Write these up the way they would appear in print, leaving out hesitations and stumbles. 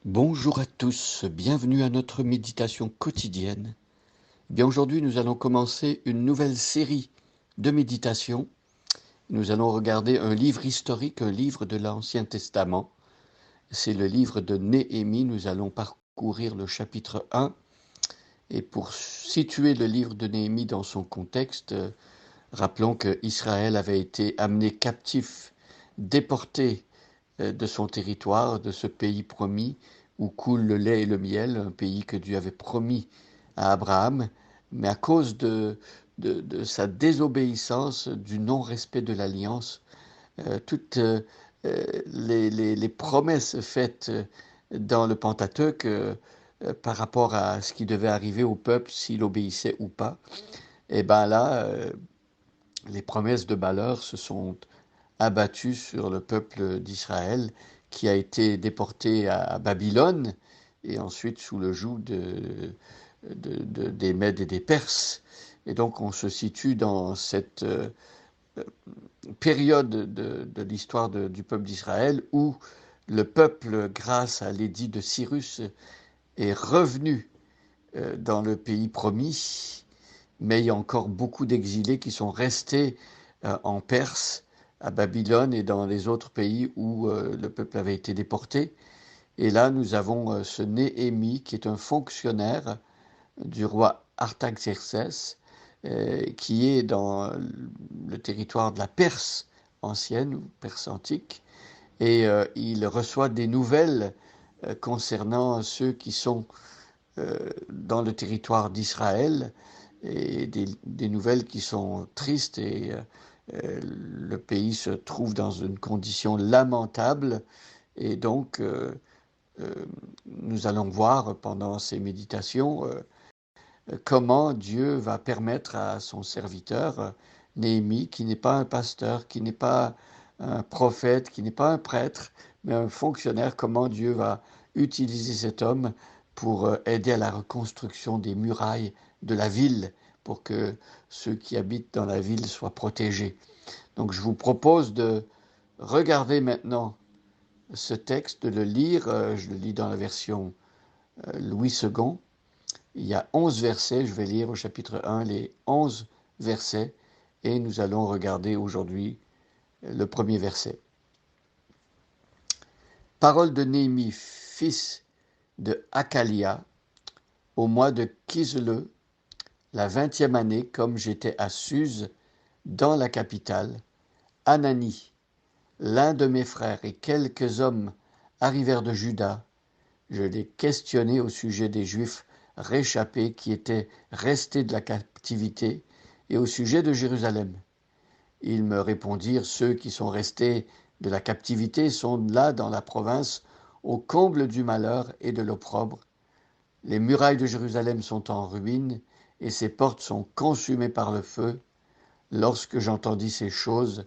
Bonjour à tous, bienvenue à notre méditation quotidienne. Bien aujourd'hui, nous allons commencer une nouvelle série de méditations. Nous allons regarder un livre historique, un livre de l'Ancien Testament. C'est le livre de Néhémie. Nous allons parcourir le chapitre 1. Et pour situer le livre de Néhémie dans son contexte, rappelons que Israël avait été amené captif, déporté de son territoire, de ce pays promis où coule le lait et le miel, un pays que Dieu avait promis à Abraham, mais à cause de sa désobéissance, du non-respect de l'alliance, toutes les promesses faites dans le Pentateuque par rapport à ce qui devait arriver au peuple s'il obéissait ou pas, et bien là, les promesses de malheur se sont abattu sur le peuple d'Israël qui a été déporté à Babylone et ensuite sous le joug des Mèdes et des Perses. Et donc on se situe dans cette période de l'histoire du peuple d'Israël où le peuple, grâce à l'édit de Cyrus, est revenu dans le pays promis, mais il y a encore beaucoup d'exilés qui sont restés en Perse, à Babylone et dans les autres pays où le peuple avait été déporté. Et là, nous avons ce Néhémie qui est un fonctionnaire du roi Artaxerxès, qui est dans le territoire de la Perse ancienne, ou Perse antique, et il reçoit des nouvelles concernant ceux qui sont dans le territoire d'Israël, et des nouvelles qui sont tristes et le pays se trouve dans une condition lamentable et donc nous allons voir pendant ces méditations comment Dieu va permettre à son serviteur Néhémie, qui n'est pas un pasteur, qui n'est pas un prophète, qui n'est pas un prêtre, mais un fonctionnaire, comment Dieu va utiliser cet homme pour aider à la reconstruction des murailles de la ville, pour que ceux qui habitent dans la ville soient protégés. Donc je vous propose de regarder maintenant ce texte, de le lire. Je le lis dans la version Louis II. Il y a 11 versets. Je vais lire au chapitre 1 les 11 versets et nous allons regarder aujourd'hui le premier verset. Parole de Néhémie, fils de Hakalia, au mois de Kislev, la 20e année, comme j'étais à Suse, dans la capitale, Hanani, l'un de mes frères et quelques hommes arrivèrent de Juda. Je les questionnai au sujet des Juifs réchappés qui étaient restés de la captivité et au sujet de Jérusalem. Ils me répondirent, ceux qui sont restés de la captivité sont là dans la province, au comble du malheur et de l'opprobre. Les murailles de Jérusalem sont en ruine et ses portes sont consumées par le feu. Lorsque j'entendis ces choses,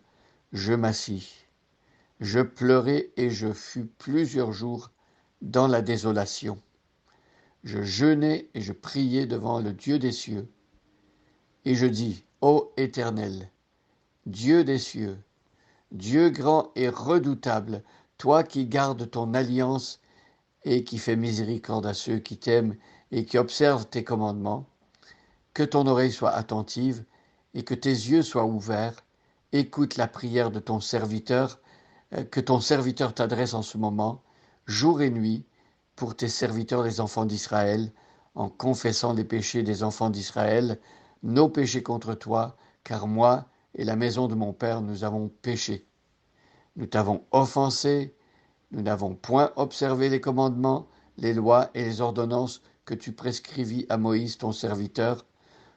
je m'assis. Je pleurai et je fus plusieurs jours dans la désolation. Je jeûnai et je priai devant le Dieu des cieux. Et je dis, ô Éternel, Dieu des cieux, Dieu grand et redoutable, toi qui gardes ton alliance et qui fais miséricorde à ceux qui t'aiment et qui observent tes commandements, que ton oreille soit attentive et que tes yeux soient ouverts. Écoute la prière de ton serviteur, que ton serviteur t'adresse en ce moment, jour et nuit, pour tes serviteurs les enfants d'Israël, en confessant les péchés des enfants d'Israël, nos péchés contre toi, car moi et la maison de mon Père, nous avons péché. Nous t'avons offensé, nous n'avons point observé les commandements, les lois et les ordonnances que tu prescrivis à Moïse ton serviteur.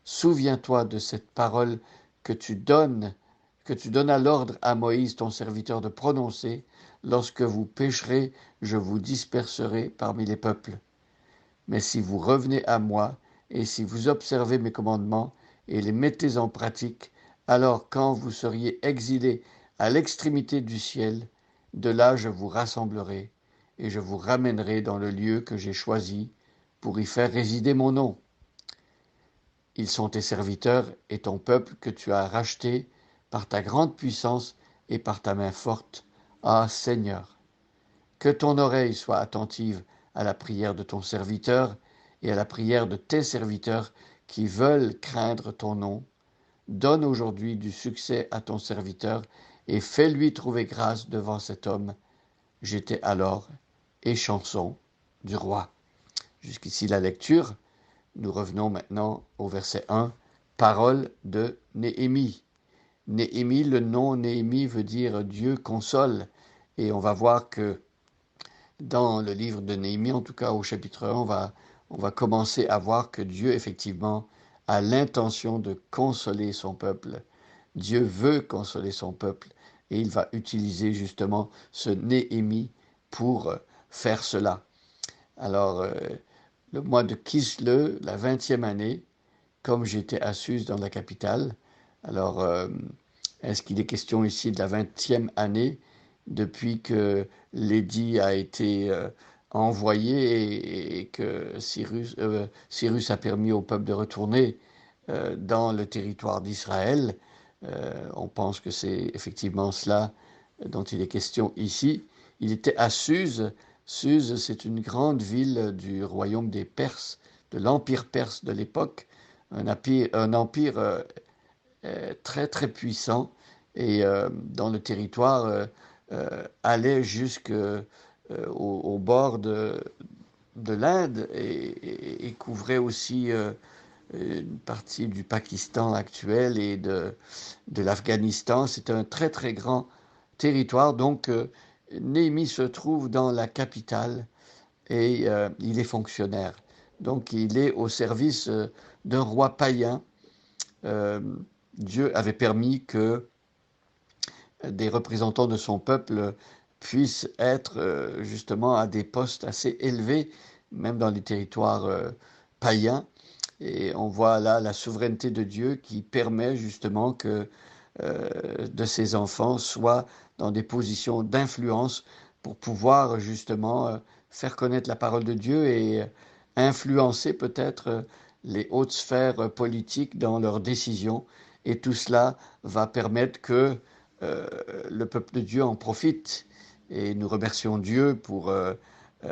Souviens-toi de cette parole que tu donnas l'ordre à Moïse ton serviteur de prononcer. Lorsque vous pécherez, je vous disperserai parmi les peuples. Mais si vous revenez à moi, et si vous observez mes commandements et les mettez en pratique, alors quand vous seriez exilés à l'extrémité du ciel, de là je vous rassemblerai, et je vous ramènerai dans le lieu que j'ai choisi pour y faire résider mon nom. Ils sont tes serviteurs et ton peuple que tu as racheté par ta grande puissance et par ta main forte. Ah Seigneur, que ton oreille soit attentive à la prière de ton serviteur et à la prière de tes serviteurs qui veulent craindre ton nom. Donne aujourd'hui du succès à ton serviteur et fais-lui trouver grâce devant cet homme. J'étais alors et chanson du roi. Jusqu'ici la lecture. Nous revenons maintenant au verset 1, parole de Néhémie. Néhémie, le nom Néhémie veut dire Dieu console. Et on va voir que dans le livre de Néhémie, en tout cas au chapitre 1, on va commencer à voir que Dieu, effectivement, a l'intention de consoler son peuple. Dieu veut consoler son peuple et il va utiliser justement ce Néhémie pour faire cela. Alors, le mois de Kislev, la 20e année, comme j'étais à Suse dans la capitale. Alors, est-ce qu'il est question ici de la 20e année depuis que l'édit a été envoyé et que Cyrus a permis au peuple de retourner dans le territoire d'Israël? On pense que c'est effectivement cela dont il est question ici. Il était à Suse. Suse, c'est une grande ville du royaume des Perses, de l'empire perse de l'époque, un empire très très puissant et dont le territoire allait jusqu'au au bord de l'Inde et couvrait aussi une partie du Pakistan actuel et de l'Afghanistan. C'est un très très grand territoire. Donc Néhémie se trouve dans la capitale et il est fonctionnaire. Donc il est au service d'un roi païen. Euh, Dieu avait permis que des représentants de son peuple puissent être justement à des postes assez élevés, même dans les territoires païens. Et on voit là la souveraineté de Dieu qui permet justement que de ses enfants soient dans des positions d'influence pour pouvoir justement faire connaître la parole de Dieu et influencer peut-être les hautes sphères politiques dans leurs décisions. Et tout cela va permettre que euh, le peuple de Dieu en profite. Et nous remercions Dieu pour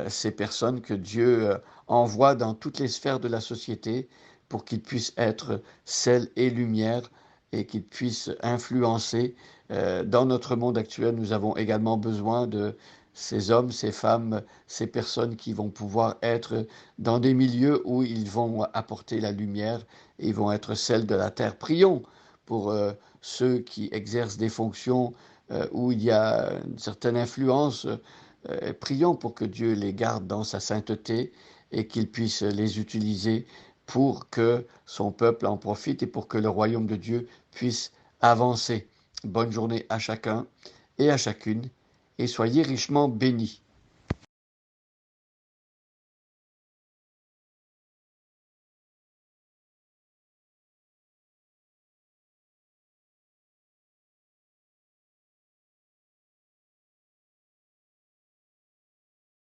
ces personnes que Dieu envoie dans toutes les sphères de la société pour qu'ils puissent être sel et lumière et qu'ils puissent influencer. Dans notre monde actuel, nous avons également besoin de ces hommes, ces femmes, ces personnes qui vont pouvoir être dans des milieux où ils vont apporter la lumière et ils vont être celles de la terre. Prions pour ceux qui exercent des fonctions où il y a une certaine influence. Prions pour que Dieu les garde dans sa sainteté et qu'il puisse les utiliser pour que son peuple en profite et pour que le royaume de Dieu puisse avancer. Bonne journée à chacun et à chacune et soyez richement bénis.